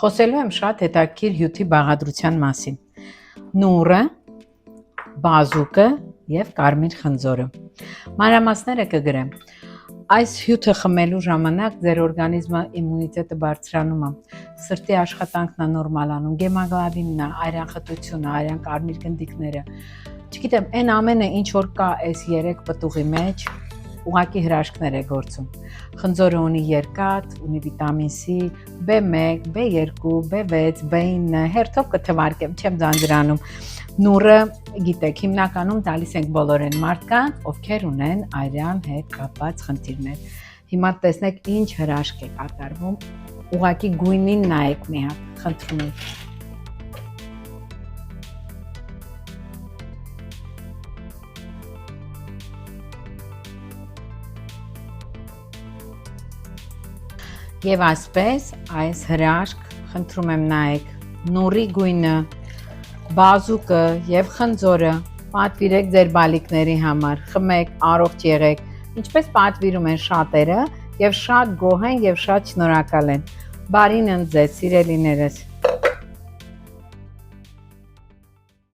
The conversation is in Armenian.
Խոսելու եմ շատ հետաքրքիր հյութի բաղադրության մասին։ Նուրը, բազուկը եւ կարմիր խնձորը։ Մանրամասները կգրեմ։ Այս հյութը խմելու ժամանակ ձեր օրգանիզմը իմունիտետը բարձրանում է, սրտի աշխատանքն է նորմալանում, գեմոգլոբինն է, արյան խտությունը, արյան կարմիր գնդիկները։ Չգիտեմ, այն ամենը ինչ որ կա այս 3 պտուղի մեջ, ուղղակի հրաշքներ է գործում։ Խնձորը ունի երկաթ, ունի վիտամին C, B1, B2, B6, B9, հերթով կթվարկեմ, չեմ ձանձրանում։ Նուրը, գիտեք, հիմնականում տալիս ենք բոլոր այն մարդկանց, ովքեր ունեն արյան հետ կապված խնդիրներ։ Հիմա տեսնեք ինչ հրաշք է կատարվում, ուղղակի գույնին նայեք մի հատ, խնդրում եմ։ Եվ այսպես, այս հրաշք, խնդրում եմ նայեք, նուրի գույնը, բազուկը և խնձորը պատվիրեք ձեր բալիկների համար, խմեք, առողջ եղեք, ինչպես պատվիրում են շատերը և շատ գոհ են և շատ շնորհակալ են, բարին ընդ ձեզ սիրելիներս։